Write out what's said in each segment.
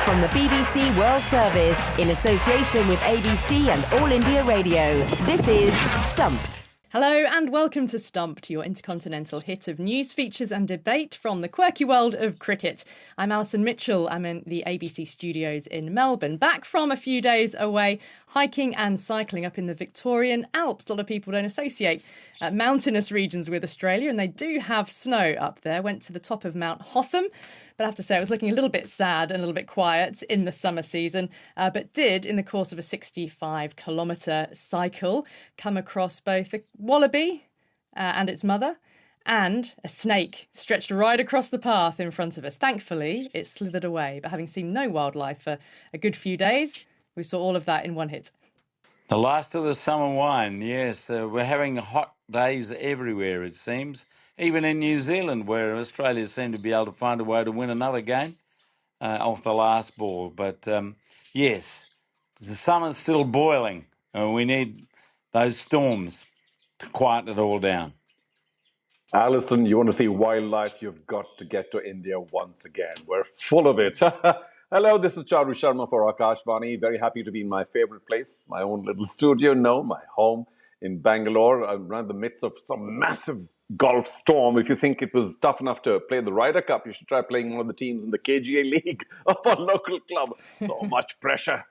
From the BBC World Service, in association with ABC and All India Radio, this is Stumped. Hello and welcome to Stumped, your intercontinental hit of news, features and debate from the quirky world of cricket. I'm Alison Mitchell. I'm in the ABC studios in Melbourne, back from a few days away, hiking and cycling up in the Victorian Alps. A lot of people don't associate mountainous regions with Australia, and they do have snow up there. Went to the top of Mount Hotham, but I have to say it was looking a little bit sad and a little bit quiet in the summer season, but did, in the course of a 65-kilometre cycle, come across both a wallaby and its mother and a snake stretched right across the path in front of us. Thankfully, it slithered away, but having seen no wildlife for a good few days, we saw all of that in one hit. The last of the summer wine, yes. We're having hot days everywhere, it seems. Even in New Zealand, where Australia seemed to be able to find a way to win another game off the last ball. But yes, the summer's still boiling. We need those storms to quieten it all down. Alison, you want to see wildlife, you've got to get to India once again. We're full of it. Hello, this is Charu Sharma for Akashvani. Very happy to be in my favorite place, my own little studio, my home in Bangalore. I'm right in the midst of some massive golf storm. If you think it was tough enough to play the Ryder Cup, you should try playing one of the teams in the KGA League of our local club. So much pressure.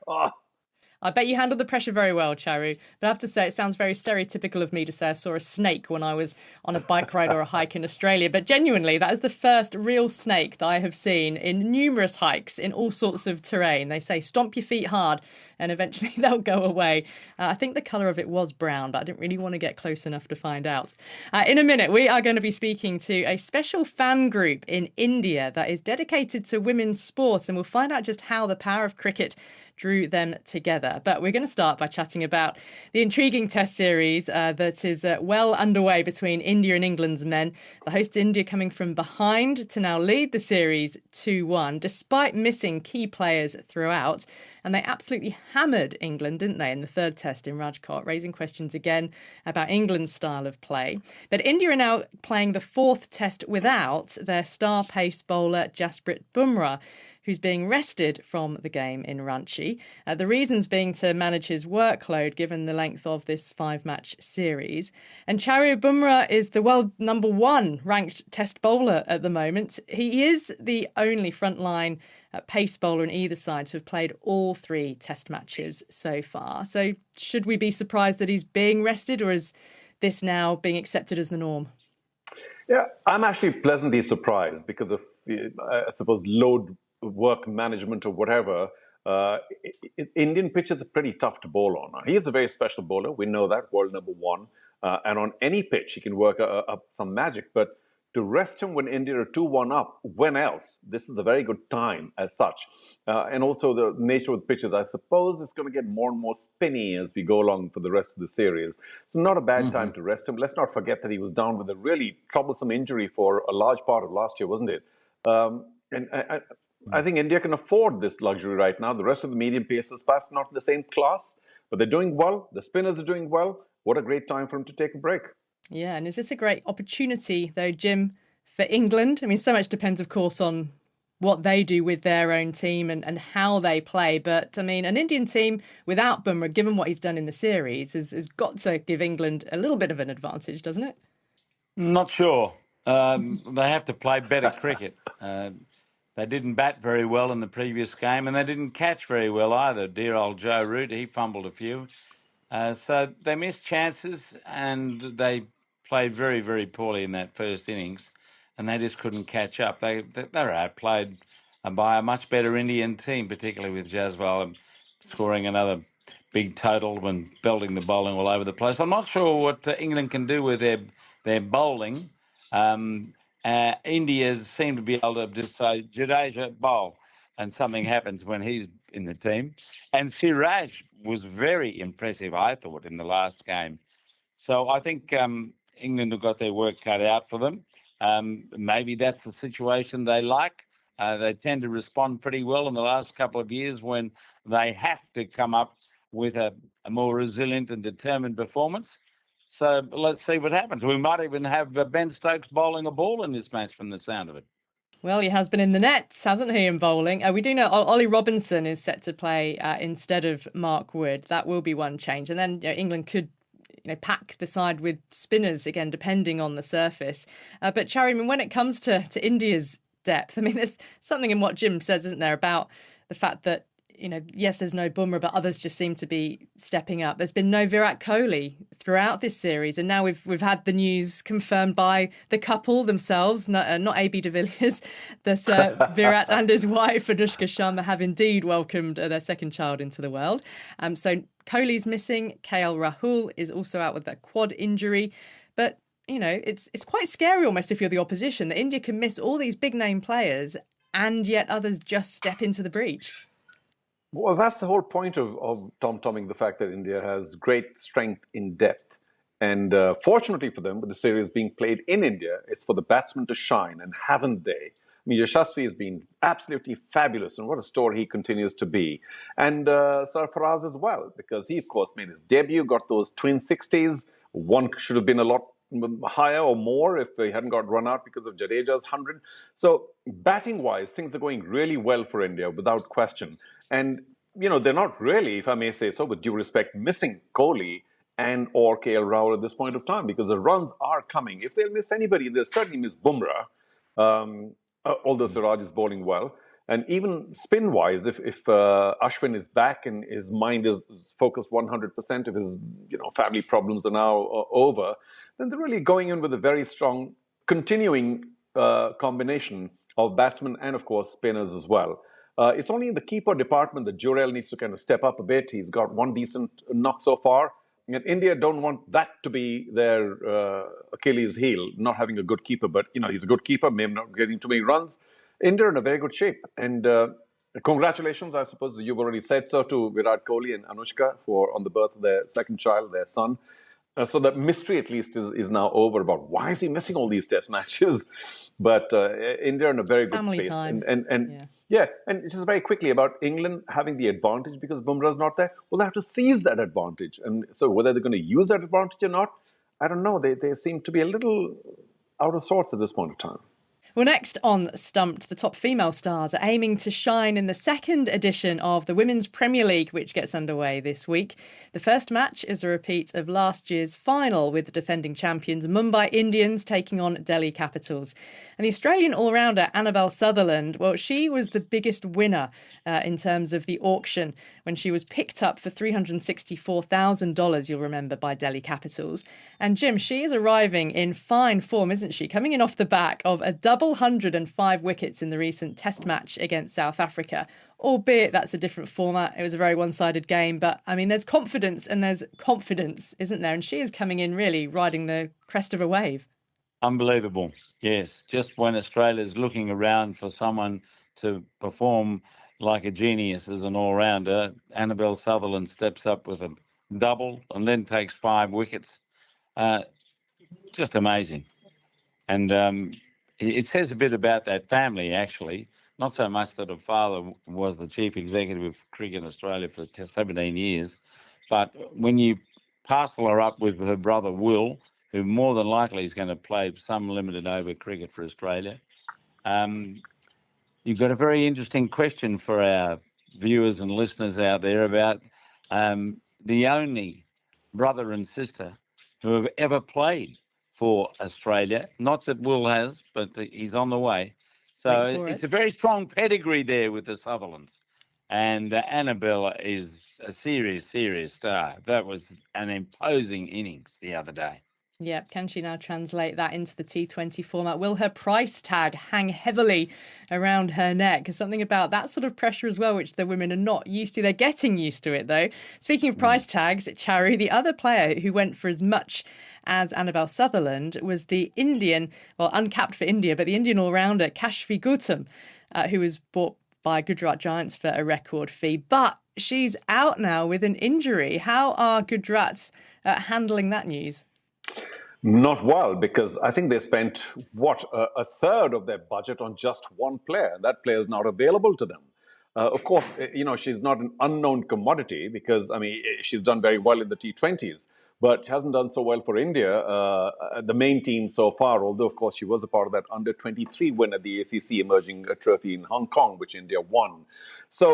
I bet you handled the pressure very well, Charu. But I have to say, it sounds very stereotypical of me to say I saw a snake when I was on a bike ride or a hike in Australia. But genuinely, that is the first real snake that I have seen in numerous hikes in all sorts of terrain. They say stomp your feet hard and eventually they'll go away. I think the colour of it was brown, but I didn't really want to get close enough to find out. In a minute, we are going to be speaking to a special fan group in India that is dedicated to women's sport, and we'll find out just how the power of cricket drew them together. But we're going to start by chatting about the intriguing test series that is well underway between India and England's men. The host India coming from behind to now lead the series 2-1, despite missing key players throughout. And they absolutely hammered England, didn't they, in the third test in Rajkot, raising questions again about England's style of play. But India are now playing the fourth test without their star pace bowler Jasprit Bumrah, who's being rested from the game in Ranchi. The reasons being to manage his workload given the length of this 5-match series. And Charu Bumrah is the world number 1 ranked test bowler at the moment. He is the only frontline pace bowler on either side to have played all 3 test matches so far. So should we be surprised that he's being rested, or is this now being accepted as the norm? Yeah, I'm actually pleasantly surprised because of, I suppose, load work management or whatever. Indian pitches are pretty tough to bowl on. He is a very special bowler. We know that, world number 1. And on any pitch, he can work up some magic. But to rest him when India are 2-1 up, when else? This is a very good time as such. And also the nature of the pitches, I suppose it's going to get more and more spinny as we go along for the rest of the series. So not a bad time to rest him. Let's not forget that he was down with a really troublesome injury for a large part of last year, wasn't it? And I think India can afford this luxury right now. The rest of the medium pacers, perhaps not in the same class, but they're doing well. The spinners are doing well. What a great time for him to take a break. Yeah, and is this a great opportunity, though, Jim, for England? I mean, so much depends, of course, on what they do with their own team and how they play. But, I mean, an Indian team without Bumrah, given what he's done in the series, has got to give England a little bit of an advantage, doesn't it? Not sure. They have to play better cricket. They didn't bat very well in the previous game, and they didn't catch very well either. Dear old Joe Root, he fumbled a few. So they missed chances, and they played very, very poorly in that first innings, and they just couldn't catch up. They were outplayed by a much better Indian team, particularly with Jaswal scoring another big total when belting the bowling all over the place. I'm not sure what England can do with their bowling. India seem to be able to just say, Jadeja, bowl, and something happens when he's in the team. And Siraj was very impressive, I thought, in the last game. So I think England have got their work cut out for them. Maybe that's the situation they like. They tend to respond pretty well in the last couple of years when they have to come up with a more resilient and determined performance. So let's see what happens. We might even have Ben Stokes bowling a ball in this match from the sound of it. Well, he has been in the nets, hasn't he, in bowling? We do know Ollie Robinson is set to play instead of Mark Wood. That will be one change. And then England could pack the side with spinners again, depending on the surface. But Charu, when it comes to India's depth, there's something in what Jim says, isn't there, about the fact that yes, there's no Bumrah, but others just seem to be stepping up. There's been no Virat Kohli throughout this series, and now we've had the news confirmed by the couple themselves, not AB de Villiers, that Virat and his wife Anushka Sharma have indeed welcomed their second child into the world. So Kohli's missing. KL Rahul is also out with that quad injury, but it's quite scary almost if you're the opposition that India can miss all these big name players, and yet others just step into the breach. Well, that's the whole point of tom-tomming the fact that India has great strength in depth. And fortunately for them, with the series being played in India, it's for the batsmen to shine, and haven't they? Yashasvi has been absolutely fabulous, and what a star he continues to be. And Sarfaraz as well, because he, of course, made his debut, got those twin 60s. One should have been a lot higher or more if they hadn't got run out because of Jadeja's 100. So batting-wise, things are going really well for India, without question. And, they're not really, if I may say so, with due respect, missing Kohli and or KL Rahul at this point of time, because the runs are coming. If they'll miss anybody, they'll certainly miss Bumrah, although Siraj is bowling well. And even spin-wise, if Ashwin is back and his mind is focused 100%, if his family problems are now over, then they're really going in with a very strong, continuing combination of batsmen and, of course, spinners as well. It's only in the keeper department that Jurel needs to kind of step up a bit. He's got one decent knock so far. And India don't want that to be their Achilles heel, not having a good keeper. But, he's a good keeper, maybe not getting too many runs. India are in a very good shape. And congratulations, I suppose you've already said so, to Virat Kohli and Anushka on the birth of their second child, their son. So the mystery, at least, is now over about why is he missing all these test matches. But India are in a very good Family space. Time. And just very quickly about England having the advantage because Bumrah's not there. Well, they have to seize that advantage. And so whether they're going to use that advantage or not, I don't know. They seem to be a little out of sorts at this point of time. Well, next on Stumped, the top female stars are aiming to shine in the second edition of the Women's Premier League, which gets underway this week. The first match is a repeat of last year's final, with the defending champions Mumbai Indians taking on Delhi Capitals. And the Australian all-rounder Annabelle Sutherland, well, she was the biggest winner in terms of the auction when she was picked up for $364,000, you'll remember, by Delhi Capitals. And Jim, she is arriving in fine form, isn't she? Coming in off the back of a double 105 wickets in the recent Test match against South Africa, albeit that's a different format. It was a very one-sided game, but there's confidence and there's confidence, isn't there? And she is coming in really riding the crest of a wave. Unbelievable. Yes. Just when Australia's looking around for someone to perform like a genius as an all-rounder, Annabelle Sutherland steps up with a double and then takes 5 wickets. Just amazing. And it says a bit about that family, actually. Not so much that her father was the chief executive of Cricket Australia for 17 years, but when you parcel her up with her brother Will, who more than likely is going to play some limited over cricket for Australia, you've got a very interesting question for our viewers and listeners out there about the only brother and sister who have ever played for Australia. Not that Will has, but he's on the way. So it's a very strong pedigree there with the Sutherlands. And Annabelle is a serious, serious star. That was an imposing innings the other day. Yeah, can she now translate that into the T20 format? Will her price tag hang heavily around her neck? There's something about that sort of pressure as well, which the women are not used to. They're getting used to it, though. Speaking of price tags, Charu, the other player who went for as much as Annabelle Sutherland was the Indian, well, uncapped for India, but the Indian all-rounder Kashfi Gautam, who was bought by Gujarat Giants for a record fee. But she's out now with an injury. How are Gujarats handling that news? Not well, because I think they spent, a third of their budget on just one player, and that player is not available to them. Of course, she's not an unknown commodity because, she's done very well in the T20s. but hasn't done so well for India, the main team so far, although, of course, she was a part of that under-23 win at the ACC Emerging Trophy in Hong Kong, which India won. So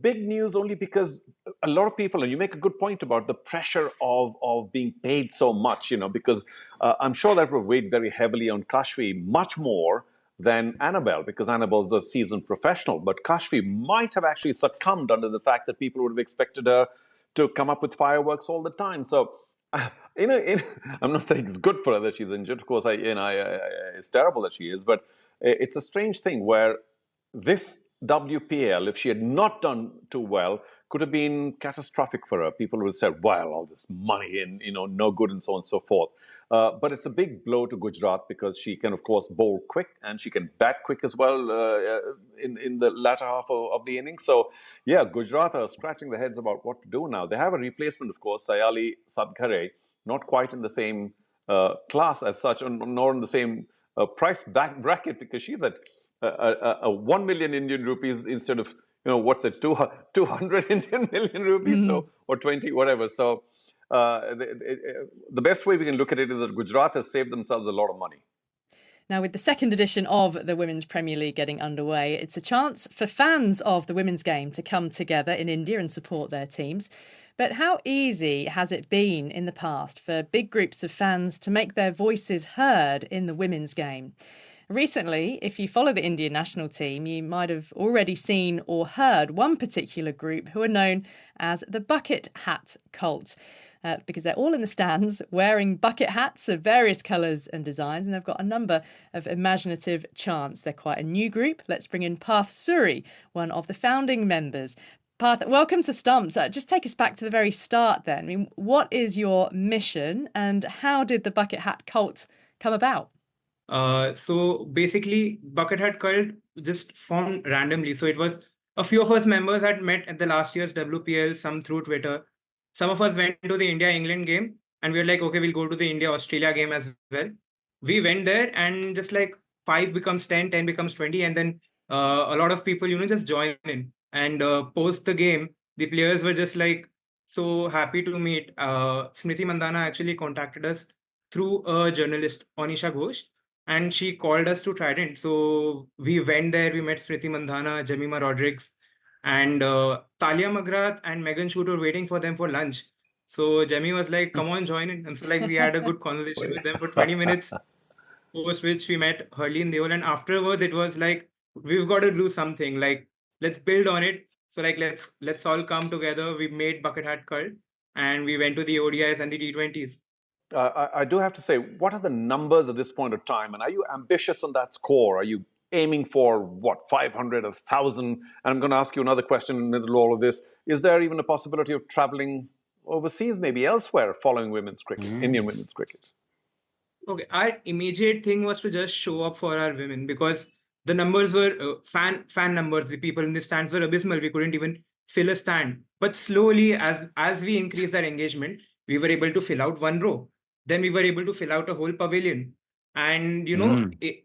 big news only because a lot of people, and you make a good point about the pressure of being paid so much, because I'm sure that will weigh very heavily on Kashfi, much more than Annabelle, because Annabelle's a seasoned professional. But Kashfi might have actually succumbed under the fact that people would have expected her to come up with fireworks all the time. So, I'm not saying it's good for her that she's injured. Of course, it's terrible that she is, but it's a strange thing where this WPL, if she had not done too well, could have been catastrophic for her. People would have said, well, all this money and, no good and so on and so forth. But it's a big blow to Gujarat because she can, of course, bowl quick and she can bat quick as well in the latter half of the innings. So, yeah, Gujarat are scratching their heads about what to do now. They have a replacement, of course, Sayali Sadghare, not quite in the same class as such, nor in the same price bracket, because she's at 1 million Indian rupees instead of, what's it, 200 Indian million rupees, so, or 20, whatever. So, the best way we can look at it is that Gujarat has saved themselves a lot of money. Now, with the second edition of the Women's Premier League getting underway, it's a chance for fans of the women's game to come together in India and support their teams. But how easy has it been in the past for big groups of fans to make their voices heard in the women's game? Recently, if you follow the Indian national team, you might have already seen or heard one particular group who are known as the Bucket Hat Cult. Because they're all in the stands wearing bucket hats of various colours and designs, and they've got a number of imaginative chants. They're quite a new group. Let's bring in Parth Suri, one of the founding members. Parth, welcome to Stumped. Just take us back to the very start then. I mean, what is your mission and how did the Bucket Hat Cult come about? So basically, Bucket Hat Cult just formed randomly. So it was a few of us members had met at the last year's WPL, some through Twitter. Some of us went to the India-England game and we were like, okay, we'll go to the India-Australia game as well. We went there and just like 5 becomes 10, 10 becomes 20. And then a lot of people, just join in. And post the game, the players were just like so happy to meet. Smriti Mandhana actually contacted us through a journalist, Anisha Ghosh, and she called us to Trident. So we went there, we met Smriti Mandhana, Jemima Rodrigues, and Talia Magrath and Megan Shute were waiting for them for lunch. So Jemmy was like, come on, join in. And so we had a good conversation with them for 20 minutes, post which we met Harleen Deol. And afterwards, it was like, we've got to do something. Let's build on it. So let's all come together. We made Bucket Hat Cult and we went to the ODIs and the T20s. I do have to say, what are the numbers at this point of time? And are you ambitious on that score? Are you aiming for, 500, 1,000? And I'm going to ask you another question in the middle of all of this. Is there even a possibility of traveling overseas, maybe elsewhere, following women's cricket, Indian women's cricket? Okay, our immediate thing was to just show up for our women because the numbers were fan numbers. The people in the stands were abysmal. We couldn't even fill a stand. But slowly, as we increased our engagement, we were able to fill out one row. Then we were able to fill out a whole pavilion. And,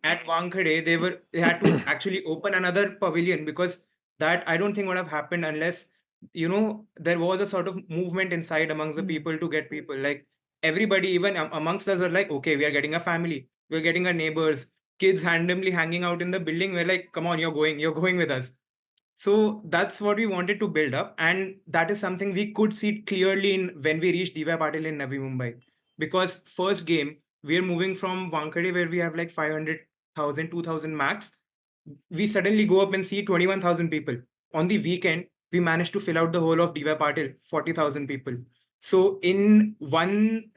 at Wankhede, they had to actually open another pavilion because that I don't think would have happened unless, there was a sort of movement inside amongst the people to get people. Like everybody, even amongst us, were like, okay, we are getting a family. We're getting our neighbors, kids randomly hanging out in the building. We're like, come on, you're going with us. So that's what we wanted to build up. And that is something we could see clearly when we reached DY Patil in Navi Mumbai. Because first game, we are moving from Wankhede where we have like 500,000, 2,000 max. We suddenly go up and see 21,000 people. On the weekend, we managed to fill out the whole of DY Patil, 40,000 people. So in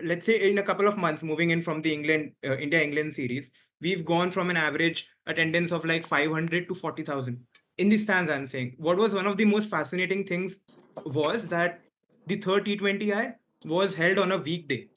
let's say in a couple of months, moving in from the India-England series, we've gone from an average attendance of like 500 to 40,000. In the stands, I'm saying. What was one of the most fascinating things was that the third T20I was held on a weekday.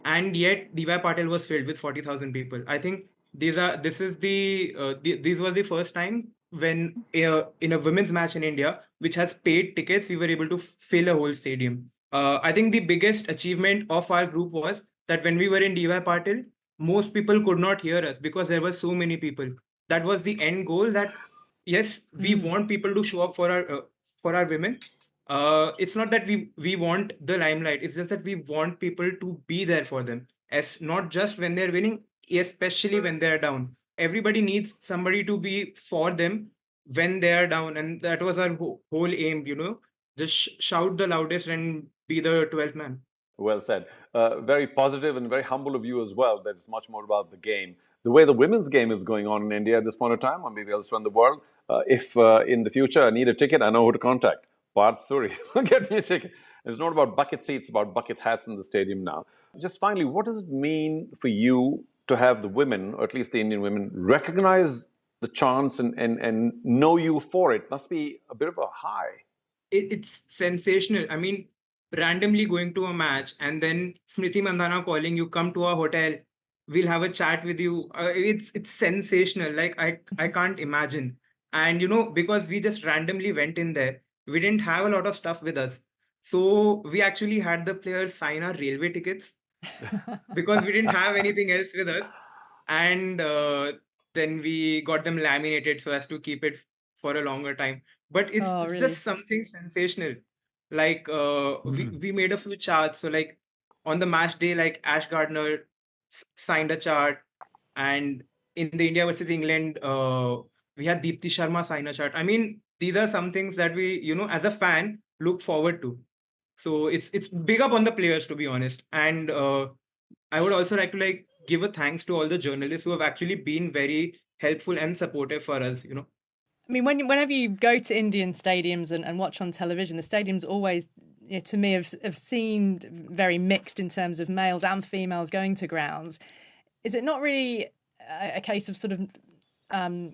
And yet DY Patil was filled with 40,000 people. I think this was the first time when in a women's match in India, which has paid tickets, we were able to fill a whole stadium. I think the biggest achievement of our group was that when we were in DY Patil, most people could not hear us because there were so many people. That was the end goal that, yes, we want people to show up for our women, It's not that we want the limelight. It's just that we want people to be there for them, as not just when they're winning, especially when they're down. Everybody needs somebody to be for them when they are down, and that was our whole aim. Just shout the loudest and be the 12th man. Well said. Very positive and very humble of you as well. That it's much more about the game. The way the women's game is going on in India at this point of time, or maybe elsewhere in the world. If in the future I need a ticket, I know who to contact. Parth Suri, get me a ticket. It's not about bucket seats, it's about bucket hats in the stadium now. Just finally, what does it mean for you to have the women, or at least the Indian women, recognize the chance and know you for it? Must be a bit of a high. It's sensational. I mean, randomly going to a match and then Smriti Mandhana calling you, come to our hotel, we'll have a chat with you. It's sensational. Like I can't imagine. And because we just randomly went in there, we didn't have a lot of stuff with us. So we actually had the players sign our railway tickets because we didn't have anything else with us. And then we got them laminated so as to keep it for a longer time. But it's Really? just something sensational. Like we made a few charts. So like on the match day, like Ash Gardner signed a chart, and in the India versus England, we had Deepti Sharma sign a chart. I mean, these are some things that we, as a fan, look forward to. So it's big up on the players, to be honest. And I would also like to give a thanks to all the journalists who have actually been very helpful and supportive for us. I mean, whenever you go to Indian stadiums and watch on television, the stadiums always, to me, have seemed very mixed in terms of males and females going to grounds. Is it not really a case of sort of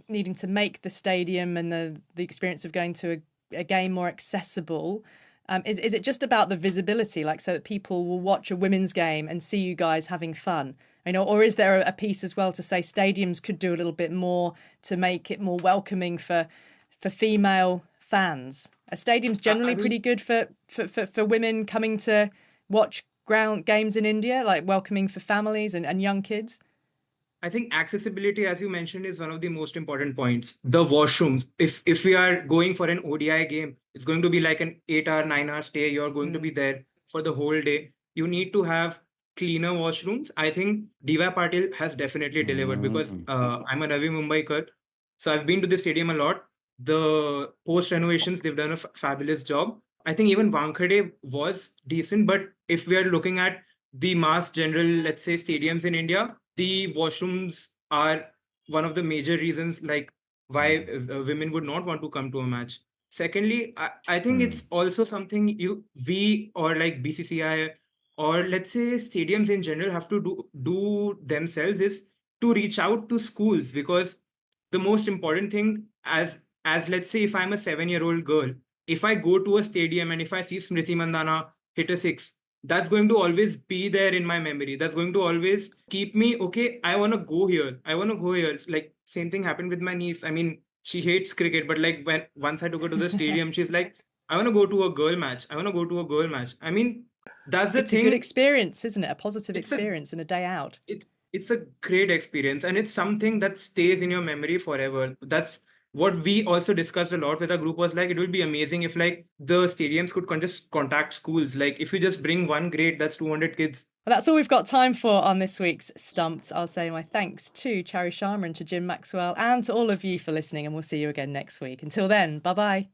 needing to make the stadium and the experience of going to a game more accessible? Is it just about the visibility, like so that people will watch a women's game and see you guys having fun? Or is there a piece as well to say stadiums could do a little bit more to make it more welcoming for female fans? Are stadiums generally pretty good for women coming to watch ground games in India, like welcoming for families and young kids? I think accessibility, as you mentioned, is one of the most important points. The washrooms. If we are going for an ODI game, it's going to be like an 8-hour, 9-hour stay. You're going to be there for the whole day. You need to have cleaner washrooms. I think Diva Patil has definitely delivered because I'm a Navi Mumbaikar. So I've been to the stadium a lot. The post renovations, they've done a fabulous job. I think even Wankhede was decent. But if we are looking at the mass general, let's say, stadiums in India, the washrooms are one of the major reasons like why women would not want to come to a match. Secondly, I think it's also something we or like BCCI or let's say stadiums in general have to do themselves is to reach out to schools, because the most important thing as let's say if I'm a 7-year-old girl, if I go to a stadium and if I see Smriti Mandhana hit a six, that's going to always be there in my memory. That's going to always keep me, okay, I want to go here. I want to go here. It's like same thing happened with my niece. I mean, she hates cricket, but like once I took her to the stadium, she's like, I want to go to a girl match. I want to go to a girl match. I mean, that's the thing. It's a good experience, isn't it? A positive experience and a day out. It's a great experience, and it's something that stays in your memory forever. That's what we also discussed a lot with our group, was like it would be amazing if like the stadiums could just contact schools. Like if you just bring one grade, that's 200 kids. Well, that's all we've got time for on this week's Stumped. I'll say my thanks to Charu Sharma and to Jim Maxwell and to all of you for listening, and we'll see you again next week. Until then, bye-bye.